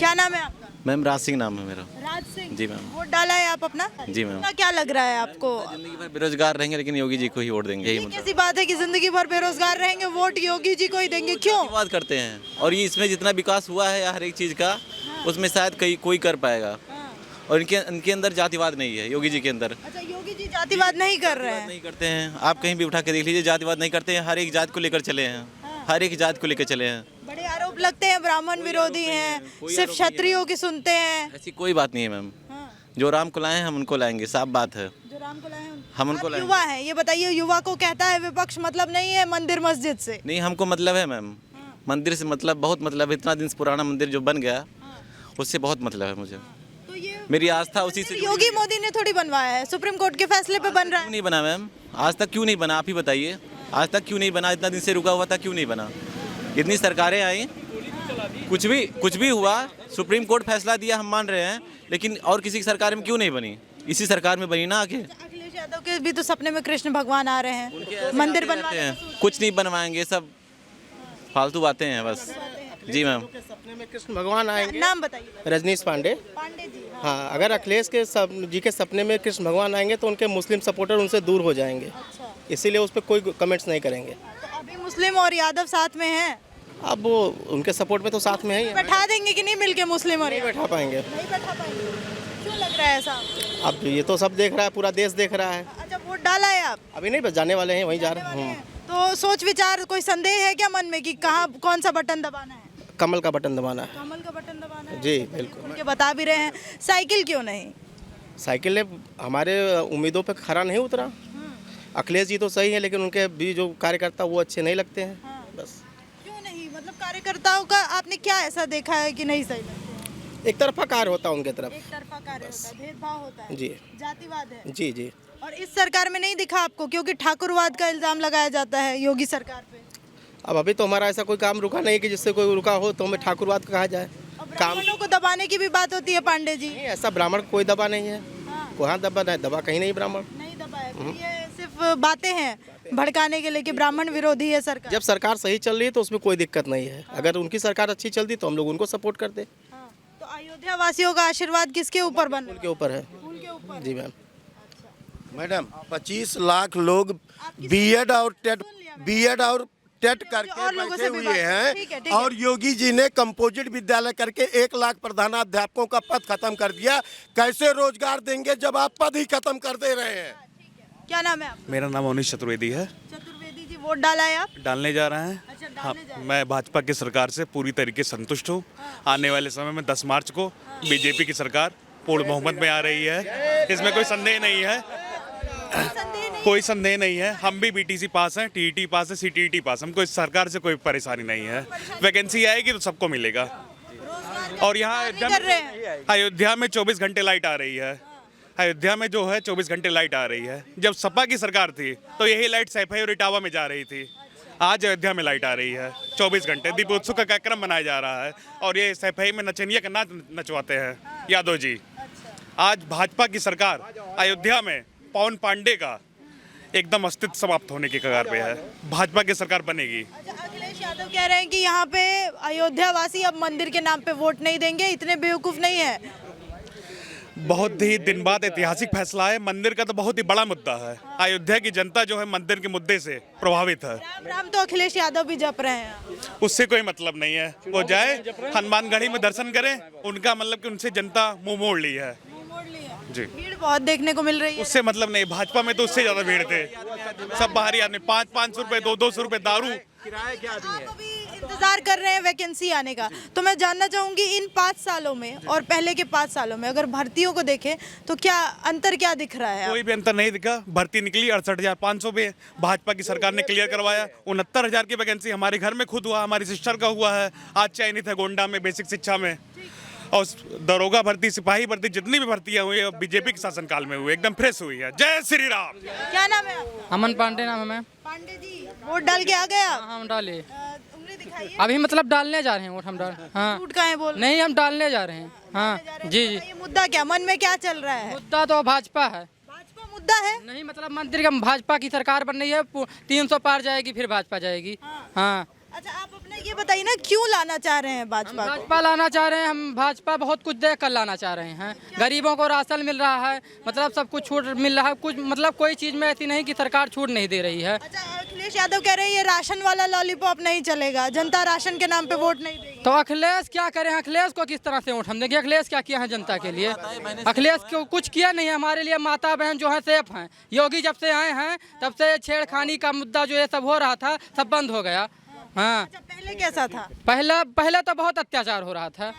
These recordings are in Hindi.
क्या नाम है आपका? मैम राज सिंह नाम है मेरा। राज सिंह जी मैम। वोट डाला है आप अपना? जी मैम। क्या लग रहा है आपको? जिंदगी भर बेरोजगार रहेंगे लेकिन योगी जी को ही वोट देंगे, यही ये मतलब कैसी बात है कि जिंदगी भर बेरोजगार रहेंगे, वोट योगी जी को ही देंगे? क्यों? बात करते हैं। और ये इसमें जितना विकास हुआ है हर एक चीज़ का, उसमें शायद कोई कर पाएगा। और इनके अंदर जातिवाद नहीं है, योगी जी के अंदर अच्छा, योगी जी जातिवाद नहीं कर रहे हैं? नहीं करते हैं। आप कहीं भी उठा के देख लीजिए, जातिवाद नहीं करते हैं। हर एक जात को लेकर चले हैं, हर एक जात को लेकर चले हैं। बड़े आरोप लगते हैं ब्राह्मण विरोधी हैं, सिर्फ क्षत्रियों की सुनते हैं। ऐसी कोई बात नहीं है मैम। जो राम को लाए हैं हम उनको लाएंगे, साफ बात है। जो राम को लाए हैं हम उनको आप लाएंगे। युवा है, ये बताइए, युवा को कहता है विपक्ष मतलब नहीं है मंदिर मस्जिद से? नहीं, हमको मतलब है मैम। मंदिर से मतलब बहुत मतलब है। इतना दिन से पुराना मंदिर जो बन गया उससे बहुत मतलब है मुझे। तो ये मेरी आस्था उसी से योगी मोदी ने थोड़ी बनवाया है, सुप्रीम कोर्ट के फैसले पे बन रहा क्यों है। नहीं बना मैम? आज तक क्यों नहीं बना, आप ही बताइए। आज तक क्यों नहीं बना? इतना दिन से रुका हुआ था, क्यों नहीं बना? इतनी सरकारें आई, कुछ भी हुआ, सुप्रीम कोर्ट फैसला दिया, हम मान रहे हैं, लेकिन और किसी की सरकार में क्यों नहीं बनी? इसी सरकार में बनी ना आगे। अखिलेश यादव के भी तो सपने में कृष्ण भगवान आ रहे हैं, मंदिर बनवाते हैं। कुछ नहीं बनवाएंगे, सब फालतू बातें हैं बस। जी मैम। सपने में कृष्ण भगवान आएंगे। नाम बताइए। रजनीश पांडे। पांडे जी। हाँ, अगर अखिलेश जी के सपने में कृष्ण भगवान आएंगे तो उनके मुस्लिम सपोर्टर उनसे दूर हो जाएंगे। अच्छा, इसीलिए उस पर कोई कमेंट्स नहीं करेंगे। तो अभी मुस्लिम और यादव साथ में हैं, अब वो उनके सपोर्ट में तो साथ में ही है। बैठा देंगे कि नहीं मिलके मुस्लिम और नहीं बैठा पाएंगे। नहीं बैठा पाएंगे? क्यों लग रहा है ऐसा आपको? अब ये तो सब देख रहा है, पूरा देश देख रहा है। अच्छा, वोट डाला है आप? अभी नहीं, बस जाने वाले हैं, वहीं जा रहे हैं। तो सोच विचार, कोई संदेह है क्या मन में कि कहाँ कौन सा बटन दबाना है? कमल का बटन दबाना है। कमल का बटन दबाना है? जी बिल्कुल। उनके बता भी रहे हैं। साइकिल क्यों नहीं? साइकिल ने हमारे उम्मीदों पे खरा नहीं उतरा। अखिलेश जी तो सही है, लेकिन उनके भी जो कार्यकर्ता वो अच्छे नहीं लगते हैं। बस क्यों नहीं? मतलब कार्यकर्ताओं का आपने क्या ऐसा देखा है कि नहीं सही लगते हैं? एक तरफा कार्य होता है उनके तरफ। एक तरफा कार्य होता है, भेदभाव होता है, जी जातिवाद है। जी जी। और इस सरकार में नहीं दिखा आपको? क्योंकि ठाकुरवाद का इल्जाम लगाया जाता है योगी सरकार पे। अब अभी तो हमारा ऐसा कोई काम रुका नहीं कि जिससे कोई रुका हो तो हमें ठाकुरवाद कहा जाए। और काम ब्राह्मणों को दबाने की भी बात होती है पांडे जी। नहीं, ऐसा ब्राह्मण कोई दबा नहीं है। कहाँ दबा है? दबा कहीं नहीं ब्राह्मण। नहीं दबाया, तो ये सिर्फ बातें हैं भड़काने के लिए कि ब्राह्मण विरोधी है सरकार। जब सरकार सही चल रही है तो उसमें कोई दिक्कत नहीं है। अगर उनकी सरकार अच्छी चलती तो हम लोग उनको सपोर्ट करते। तो अयोध्या वासियों का आशीर्वाद किसके ऊपर बन रहा उनके ऊपर है। है? उनके ऊपर। जी मैम। मैडम 25 लाख लोग बीएड और टेट करके और लोगों बैठे से भी हुए बात- हैं। ठीक है, ठीक है। और योगी जी ने कंपोजिट विद्यालय करके 1 लाख प्रधानाध्यापकों का पद खत्म कर दिया। कैसे रोजगार देंगे जब आप पद ही खत्म कर दे रहे हैं? क्या नाम है आपका? मेरा नाम अनिश चतुर्वेदी है। चतुर्वेदी जी, वोट डाला है आप? डालने जा रहे हैं। अच्छा, हाँ, डालने जा रहे हैं। मैं भाजपा की सरकार से पूरी तरीके से संतुष्ट हूँ। आने वाले समय में 10 मार्च को बीजेपी की सरकार पूर्ण बहुमत में आ रही है, इसमें कोई संदेह नहीं है। कोई संदेह नहीं है। हम भी बीटीसी पास हैं, टीईटी पास है, सीटीईटी पास। हमको इस सरकार से कोई परेशानी नहीं है। वैकेंसी आएगी तो सबको मिलेगा। और यहाँ कर रहे हैं। अयोध्या में 24 घंटे लाइट आ रही है। अयोध्या में जो है 24 घंटे लाइट आ रही है। जब सपा की सरकार थी तो यही लाइट सैफई और इटावा में जा रही थी। आज अयोध्या में लाइट आ रही है 24 घंटे। दीपोत्सव का कार्यक्रम मनाया जा रहा है और ये सैफई में नचनिया का नाच नचवाते हैं यादव जी। आज भाजपा की सरकार अयोध्या में पवन पांडे का एकदम अस्तित्व समाप्त होने की कगार पे है। भाजपा की सरकार बनेगी। अच्छा, अखिलेश यादव कह रहे हैं कि यहाँ पे अयोध्या वासी अब मंदिर के नाम पे वोट नहीं देंगे, इतने बेवकूफ नहीं है। बहुत ही दिन बाद ऐतिहासिक फैसला है। मंदिर का तो बहुत ही बड़ा मुद्दा है। अयोध्या की जनता जो है मंदिर के मुद्दे से प्रभावित है। राम राम तो अखिलेश यादव भी जप रहे हैं। उससे कोई मतलब नहीं है। वो जाए हनुमानगढ़ी में दर्शन करें, उनका मतलब कि उनसे जनता मुंह मोड़ ली है। जी, भीड़ बहुत देखने को मिल रही है। उससे मतलब नहीं। भाजपा में तो उससे ज्यादा भीड़ थे। सब बाहरी आदमी 500-500 रुपए 200-200 रुपए दारू। आप अभी इंतजार कर रहे हैं वैकेंसी आने का, तो मैं जानना चाहूंगी इन 5 सालों में और पहले के 5 सालों में अगर भर्तियों को देखें तो क्या अंतर क्या दिख रहा है? कोई भी अंतर नहीं दिखा। भर्ती निकली 68,500 पे। भाजपा की सरकार ने क्लियर करवाया। 69,000 की वैकेंसी हमारे घर में खुद हुआ, हमारी सिस्टर का हुआ है। आज चयनित है गोंडा में बेसिक शिक्षा में। और दरोगा भर्ती, सिपाही भर्ती, जितनी भी भर्तियां हुई है बीजेपी के शासनकाल में हुई, एकदम फ्रेश हुई है। जय श्री राम। क्या नाम है आपका? अमन पांडे नाम है मैम। पांडे जी, वोट डाल के आ गए आप? हाँ, हम डाले। उंगली दिखाइए। अभी मतलब डालने जा रहे हैं वोट हम डाल। हाँ, झूठ का है बोल? नहीं, हम डालने जा रहे हैं। हाँ जी जी। ये मुद्दा क्या, मन में क्या चल रहा है? मुद्दा तो भाजपा है। भाजपा मुद्दा है? नहीं, मतलब मंदिर का भाजपा की सरकार बन रही है, 300 पार जाएगी फिर भाजपा जाएगी। हाँ, अच्छा आप अपने ये बताइए ना, क्यों लाना चाह रहे हैं भाजपा को? भाजपा लाना चाह रहे हैं हम। भाजपा बहुत कुछ देख कर लाना चाह रहे हैं। गरीबों को राशन मिल रहा है, मतलब सब कुछ छूट मिल रहा है। कुछ मतलब कोई चीज़ में ऐसी नहीं कि सरकार छूट नहीं दे रही है। अच्छा अखिलेश यादव कह रहे हैं ये राशन वाला लॉलीपॉप नहीं चलेगा, जनता राशन के नाम पे वोट नहीं देगी। तो अखिलेश क्या करें? अखिलेश को किस तरह से वोट हम देंगे? अखिलेश क्या किया है जनता के लिए? अखिलेश को कुछ किया नहीं है हमारे लिए। माता बहन जो है सेफ हैं। योगी जब से आए हैं तब से छेड़खानी का मुद्दा जो ये सब हो रहा था सब बंद हो गया। हाँ, अच्छा पहले कैसा था? पहले तो बहुत अत्याचार हो रहा था।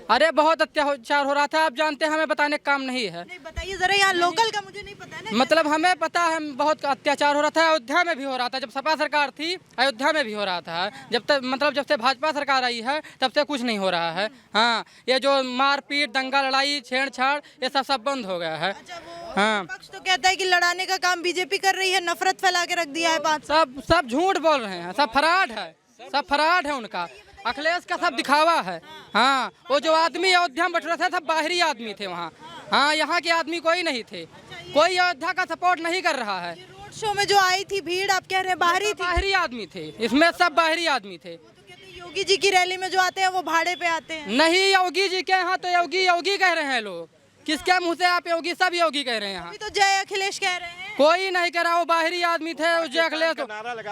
अरे बहुत अत्याचार हो रहा था। आप जानते हैं, हमें बताने का काम नहीं है। नहीं बताइए जरा, यहाँ लोकल का मुझे नहीं पता है ना। मतलब हमें पता है बहुत अत्याचार हो रहा था। अयोध्या में भी हो रहा था, जब सपा सरकार थी अयोध्या में भी हो रहा था। जब से भाजपा सरकार आई है तब से कुछ नहीं हो रहा है। हाँ, ये जो मारपीट, दंगा, लड़ाई, छेड़छाड़, ये सब बंद हो गया है। अच्छा वो हाँ, पक्ष तो कहता है कि लड़ाने का काम बीजेपी कर रही है, नफरत फैला के रख दिया है 5 साल। सब झूठ बोल रहे हैं, सब फराड है, सब फराड है उनका। अखिलेश का सब दिखावा है। हाँ, वो जो आदमी अयोध्या में बैठ रहे थे सब बाहरी आदमी थे वहाँ। हाँ, यहाँ के आदमी कोई नहीं थे। कोई अयोध्या का सपोर्ट नहीं कर रहा है। रोड शो में जो आई थी भीड़, आप कह रहे हैं बाहरी थी? बाहरी आदमी थे, इसमें सब बाहरी आदमी थे। तो कहते हैं योगी जी की रैली में जो आते हैं वो भाड़े पे आते हैं। नहीं, योगी जी के यहाँ तो योगी योगी कह रहे हैं लोग। किसके मुँह से आप योगी? सब योगी कह रहे हैं यहाँ। अभी तो जय अखिलेश कह रहे हैं। कोई नहीं कह रहा, वो बाहरी आदमी थे। उस जय अखिलेश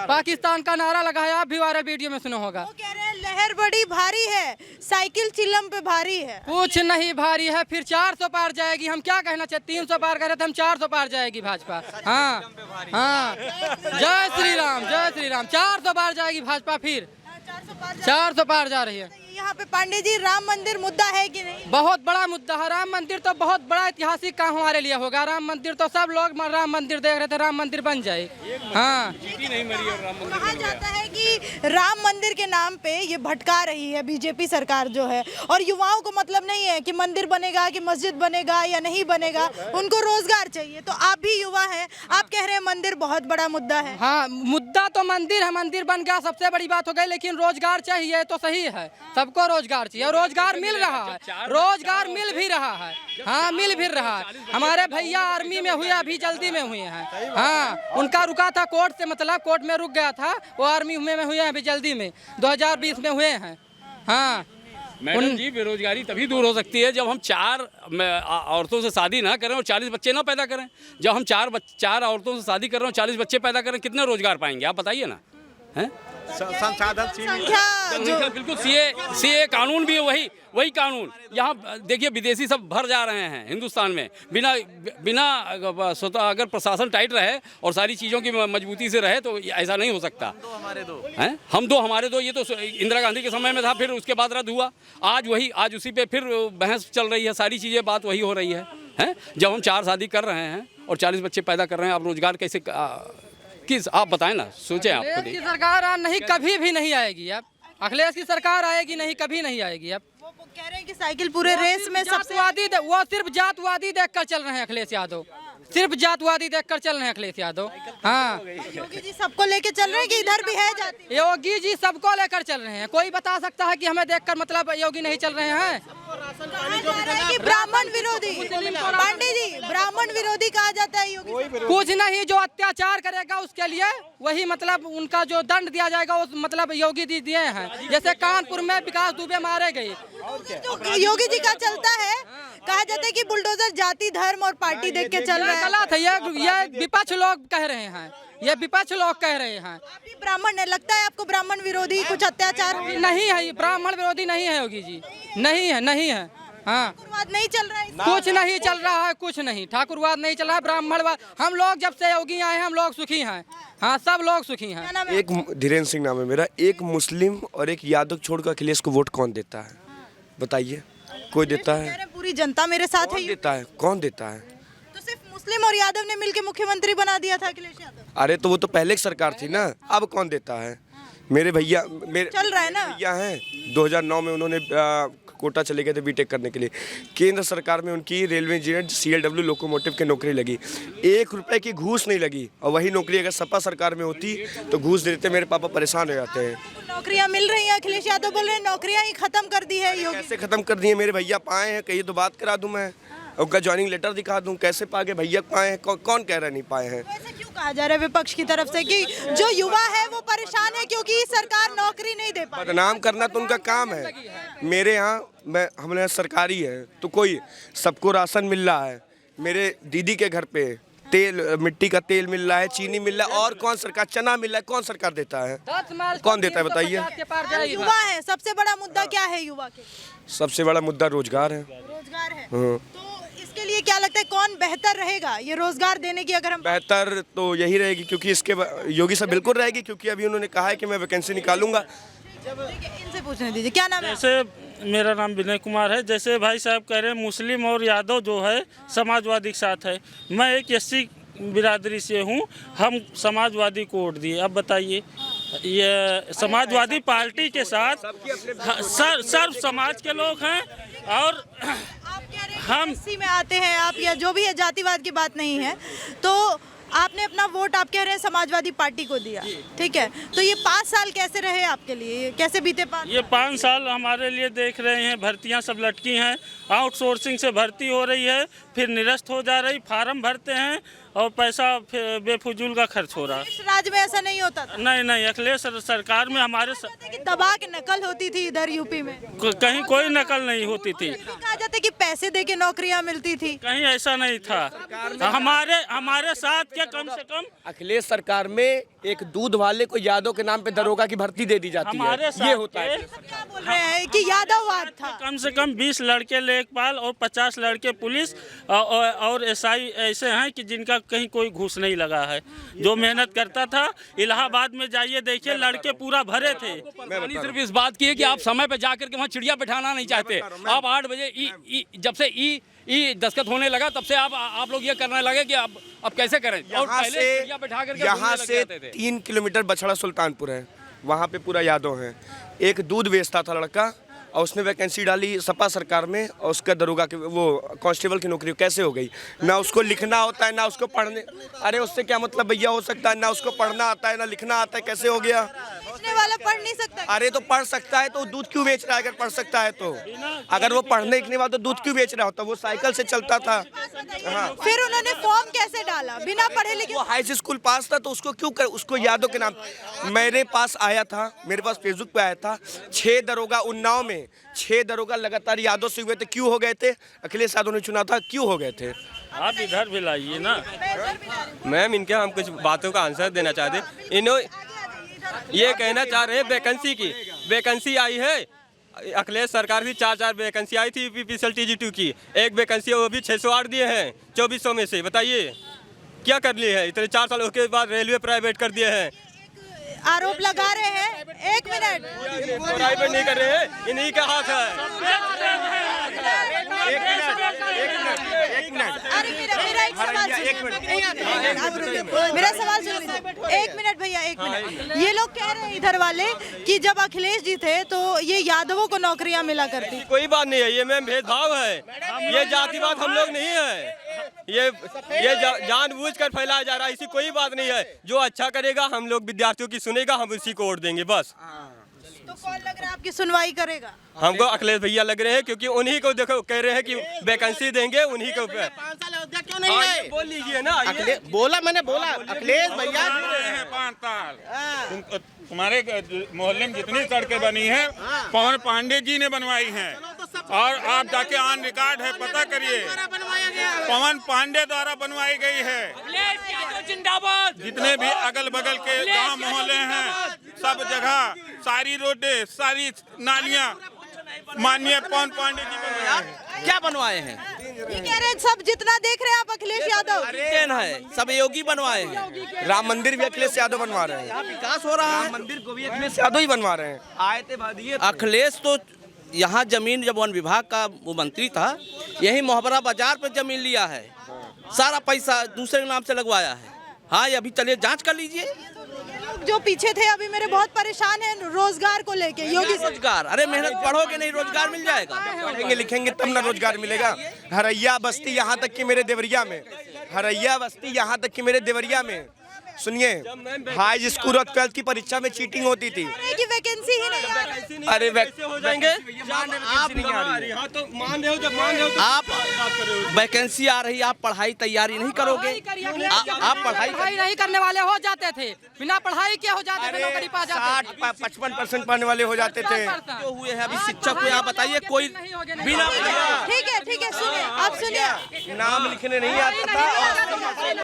पाकिस्तान का नारा लगाया, आप भी वायरल वीडियो में सुना होगा। वो कह रहे हैं लहर बड़ी भारी है, साइकिल चिलम पे भारी है। कुछ नहीं भारी है, फिर 400 पार जाएगी। हम क्या कहना चाहते? 300 पार कर रहे थे हम, 400 पार जाएगी भाजपा। हाँ हाँ, जय श्री राम, जय श्री राम। 400 पार जाएगी भाजपा, फिर 400 पार जा रही है। यहाँ पे पांडे जी राम मंदिर मुद्दा है कि नहीं? बहुत बड़ा मुद्दा है। राम मंदिर तो बहुत बड़ा ऐतिहासिक काम हमारे लिए होगा। राम मंदिर तो सब लोग राम मंदिर देख रहे थे, राम मंदिर बन जाए। हाँ, कहा जाता है कि राम मंदिर के नाम पे ये भटका रही है बीजेपी सरकार जो है, और युवाओं को मतलब नहीं है कि मंदिर बनेगा कि मस्जिद बनेगा या नहीं बनेगा, उनको रोजगार चाहिए। तो आप भी युवा हैं, आप कह रहे हैं मंदिर बहुत बड़ा मुद्दा है। हाँ, मुद्दा तो मंदिर है, मंदिर बन गया सबसे बड़ी बात हो गई, लेकिन रोजगार चाहिए तो सही है। सबको रोजगार चाहिए और रोजगार मिल रहा है, रोजगार मिल भी रहा है। हाँ, मिल भी रहा है। हमारे भैया आर्मी में हुए, अभी जल्दी में हुए हैं। हाँ, उनका रुका था कोर्ट से, मतलब कोर्ट में रुक गया था, वो आर्मी में हुए हैं अभी जल्दी में, 2020 में हुए हैं। हाँ मैडम जी, बेरोजगारी तभी दूर हो सकती है जब हम 4 औरतों से शादी ना करें और 40 बच्चे ना पैदा करें। जब हम 4 औरतों से शादी कर रहे हो, 40 बच्चे पैदा करें, कितने रोजगार पाएंगे आप बताइए ना? हैं? संख्या बिल्कुल। सीए कानून भी है, वही कानून। यहाँ देखिए विदेशी सब भर जा रहे हैं हिंदुस्तान में, बिना स्वतः अगर प्रशासन टाइट रहे और सारी चीज़ों की मजबूती से रहे तो ऐसा नहीं हो सकता। हैं? हम दो हमारे दो, ये तो इंदिरा गांधी के समय में था, फिर उसके बाद रद्द हुआ। आज उसी पे फिर बहस चल रही है, सारी चीज़ें बात वही हो रही है। हैं? जब हम 4 शादी कर रहे हैं और 40 बच्चे पैदा कर रहे हैं, आप रोजगार कैसे आप बताएं ना, सोचें आप खुद अखिलेश ही। की सरकार नहीं, कभी भी नहीं आएगी। अब अखिलेश की सरकार आएगी नहीं, कभी नहीं आएगी। अब वो कह रहे हैं कि साइकिल पूरे रेस में सबसे वो सिर्फ जातवादी देखकर चल रहे हैं अखिलेश यादव, सिर्फ जातवादी देखकर चल रहे हैं अखिलेश यादव। हाँ, योगी जी सबको लेके चल रहे हैं कि इधर भी है जाति? योगी जी सबको लेकर चल रहे हैं। कोई बता सकता है कि हमें देखकर मतलब योगी नहीं चल रहे हैं? कहा जा रहा है कि ब्राह्मण विरोधी, पांडे जी ब्राह्मण विरोधी कहा जाता है योगी। कुछ नहीं, जो अत्याचार करेगा उसके लिए वही मतलब उनका जो दंड दिया जाएगा वो मतलब योगी जी दिए हैं। जैसे कानपुर में विकास दुबे मारे गए, जो योगी जी का चलता है, कहा जाता है कि बुलडोजर जाति, धर्म और पार्टी देख के चल रहा है। गलत है। ये विपक्ष लोग कह रहे हैं, ये विपक्ष लोग कह रहे हैं। आप भी ब्राह्मण है, लगता है आपको ब्राह्मण विरोधी कुछ अत्याचार हो? नहीं है, ब्राह्मण विरोधी नहीं है योगी जी, नहीं है, नहीं है। हाँ, ठाकुरवाद नहीं चल रहा है? कुछ नहीं चल रहा है, कुछ नहीं, ठाकुरवाद नहीं चल रहा है, ब्राह्मणवाद। हम लोग जब से योगी आए हैं हम लोग सुखी हैं। हाँ, सब लोग सुखी हैं। क्या नाम है? एक धीरेन्द्र सिंह नाम है मेरा। एक मुस्लिम और एक यादव छोड़कर अखिलेश को वोट कौन देता है बताइए? कोई देता कह है? रहे हैं पूरी जनता मेरे साथ कौन है। देता है? कौन देता है? तो सिर्फ मुस्लिम और यादव ने मिलकर मुख्यमंत्री बना दिया था अखिलेश यादव। अरे तो वो तो पहले की सरकार थी ना, अब कौन देता है? मेरे भैया चल रहा है ना? भैया हैं, 2009 में उन्होंने कोटा चले गए थे बीटेक करने के लिए। केंद्र सरकार में उनकी रेलवे इंजीनियर CLW लोकोमोटिव की नौकरी लगी, 1 रुपए की घूस नहीं लगी। और वही नौकरी अगर सपा सरकार में होती तो घूस देते, मेरे पापा परेशान हो जाते हैं। नौकरियां मिल रही हैं, अखिलेश यादव बोल रहे हैं नौकरियां ही खत्म कर दी है योगी। कैसे खत्म कर दिए? मेरे भैया पाए हैं, कहीं तो बात करा दूं मैं। उनका ज्वाइनिंग लेटर दिखा दूं, कैसे पागे भैया पाए हैं, कौन कह रहा नहीं पाए हैं। ऐसा क्यों कहा जा रहा है विपक्ष की तरफ से कि जो युवा है वो परेशान है क्योंकि सरकार नौकरी नहीं दे पा रही? बदनाम करना तो उनका काम है। मेरे यहाँ हमारे यहाँ सरकारी है तो कोई सबको राशन मिल रहा है, मेरे दीदी के घर पे तेल, मिट्टी का तेल मिल रहा है, चीनी मिल रहा है, और कौन सरकार, चना मिल रहा है, कौन सरकार देता है, कौन देता है बताइए। युवा है, सबसे बड़ा मुद्दा क्या है युवा के? सबसे बड़ा मुद्दा रोजगार है। रोजगार है। हाँ। तो इसके लिए क्या लगता है कौन बेहतर रहेगा ये रोजगार देने की? अगर हम बेहतर तो यही रहेगी, क्योंकि इसके योगी साहब बिल्कुल रहेगी, क्योंकि अभी उन्होंने कहा है कि मैं वैकेंसी निकालूंगा। इनसे पूछने दीजिए, क्या नाम है? जैसे मेरा नाम विनय कुमार है, जैसे भाई साहब कह रहे हैं मुस्लिम और यादव जो है समाजवादी के साथ है, मैं एक एससी बिरादरी से हूँ, हम समाजवादी को वोट दिए। अब बताइए ये समाजवादी पार्टी के साथ सर्व समाज के लोग हैं, और आप कह रहे हैं हम एससी में आते हैं आप, या जो भी है, जातिवाद की बात नहीं है, तो आपने अपना वोट आप कह रहे हैं समाजवादी पार्टी को दिया, ठीक है, तो ये 5 साल कैसे रहे आपके लिए, कैसे बीते 5 साल? ये 5 साल हमारे लिए देख रहे हैं, भर्तियां सब लटकी हैं, आउटसोर्सिंग से भर्ती हो रही है, फिर निरस्त हो जा रही, फार्म भरते हैं और पैसा बेफजूल का खर्च हो रहा। इस राज्य में ऐसा नहीं होता था? नहीं, अखिलेश सरकार में हमारे कि दबा के नकल होती थी इधर यूपी में, कहीं कोई नकल नहीं होती थी, कहा जाता है कि पैसे दे के नौकरियां मिलती थी, कहीं ऐसा नहीं था। हमारे साथ क्या कम से कम अखिलेश सरकार में एक दूध वाले को यादव के नाम पे दरोगा की भर्ती दे दी जाती है, ये होता है। क्या बोल रहे हैं कि यादववाद था? कम से कम 20 लड़के लेखपाल और 50 लड़के पुलिस और एसआई ऐसे हैं कि जिनका कहीं कोई घूस नहीं लगा है, जो मेहनत करता था। इलाहाबाद में जाइए देखिए, लड़के पूरा भरे थे। सिर्फ इस बात की है कि आप समय पे जाकर के वहाँ चिड़िया बैठाना नहीं चाहते। आप 8 बजे जब से ई दस्तखत होने लगा तब से आप लोग ये करने लगे कि अब कैसे करें, और पहले चिड़िया बैठा करके यहाँ से 3 किलोमीटर बछड़ा सुल्तानपुर है, वहाँ पे पूरा यादव है। एक दूध बेचता था लड़का, और उसने वैकेंसी डाली सपा सरकार में, और उसका दरोगा की वो कांस्टेबल की नौकरी कैसे हो गई? ना उसको लिखना होता है, ना उसको पढ़ने, अरे उससे क्या मतलब भैया हो सकता है, ना उसको पढ़ना आता है, ना लिखना आता है, कैसे हो गया? बेचने वाला पढ़ नहीं सकता? अरे तो पढ़ सकता है तो दूध क्यों बेच रहा है? अगर पढ़ सकता है तो, अगर वो पढ़ने लिखने वाला तो दूध क्यों बेच रहा होता? वो साइकिल से चलता था। हाँ। फिर उन्होंने फॉर्म कैसे डाला बिना पढ़े लिखे? वो हाई स्कूल पास था तो उसको क्यों उसको यादव के नाम। मेरे पास आया था, मेरे पास फेसबुक पे आया था, 6 दरोगा उन्नाव में 6 दरोगा लगातार यादव से हुए थे। क्यों हो गए थे? अखिलेश यादव ने चुना था, क्यों हो गए थे? आप इधर भी लाइए ना। मैम इनके हम कुछ बातों का आंसर देना चाहते। इन्होंने ये कहना चाह रहे हैं वैकेंसी की, वैकेंसी आई है अखिलेश सरकार की 4 वैकेंसी आई थी यूपीपीसीएल TG2 की, एक वैकेंसी वो भी 608 दिए हैं 2400 में से। बताइए क्या कर लिए है? इतने 4 सालों के बाद रेलवे प्राइवेट कर दिए हैं। आरोप लगा रहे हैं, 1 मिनट, प्राइवेट नहीं कर रहे हैं, इन्हीं का हाथ है। अरे मेरा एक सवाल सुनिए, मेरा सवाल सुन लीजिए। 1 मिनट भैया, 1 मिनट। ये लोग कह रहे हैं इधर वाले कि जब अखिलेश जी थे तो ये यादवों को नौकरियां मिला करती। कोई बात नहीं है, ये मैम भेदभाव है, ये जातिवाद हम लोग नहीं है, ये जानबूझकर फैलाया जा रहा है, ऐसी कोई बात नहीं है। जो अच्छा करेगा हम लोग विद्यार्थियों की सुनेगा, हम उसी को वोट देंगे बस। तो कौन लग रहा है आपकी सुनवाई करेगा? हमको अखिलेश भैया लग रहे हैं, क्योंकि उन्हीं को देखो कह रहे हैं कि वैकेंसी देंगे, उन्हीं को। 5 साल अयोध्या क्यों नहीं है? बोल लीजिए ना, बोला मैंने, बोला अखिलेश भैया 5 साल तुम्हारे मोहल्ले में जितनी सड़कें बनी हैं पवन पांडे जी ने बनवाई हैं, और आप जाके ऑन रिकॉर्ड है, पता करिए, पवन पांडे द्वारा बनवाई गई है। जिंदाबाद। जितने भी अगल बगल के गांव मोहल्ले हैं, सब जगह सारी रोडें, सारी नालियां माननीय पवन पांडे जी बनवाए हैं। क्या बनवाए हैं? ये कह रहे हैं सब जितना देख रहे हैं आप अखिलेश यादव है, सब योगी बनवाए हैं। राम मंदिर भी अखिलेश यादव बनवा रहे हैं, विकास हो रहा है। राम मंदिर को भी अखिलेश यादव ही बनवा रहे हैं। आए थे भादिये अखिलेश तो यहाँ जमीन, जब वन विभाग का वो मंत्री था, यही मोहबरा बाजार पे जमीन लिया है, सारा पैसा दूसरे के नाम से लगवाया है। हाँ, ये अभी चलिए जांच कर लीजिए। जो पीछे थे अभी मेरे बहुत परेशान हैं रोजगार को लेके। योगी रोजगार, अरे मेहनत पढ़ोगे नहीं रोजगार मिल जाएगा? पढ़ेंगे लिखेंगे तब ना रोजगार मिलेगा। हरैया बस्ती यहाँ तक कि मेरे देवरिया में, हरैया बस्ती यहाँ तक कि मेरे देवरिया में, सुनिए, हाई स्कूल और 12th की परीक्षा में चीटिंग होती थी। की वैकेंसी ही नहीं आ रही। अरे हो जाएंगे आप वैकेंसी आ रही, आप पढ़ाई तैयारी नहीं करोगे, आप पढ़ाई नहीं करने वाले हो जाते थे, बिना पढ़ाई के हो जाते थे, नौकरी पा जाते थे। 60-55% पाने वाले हो जाते थे। जो हुए हैं अभी शिक्षक को आप बताइए, कोई बिना ठीक है सुनिए, आप सुनिए, नाम लिखने नहीं आता था।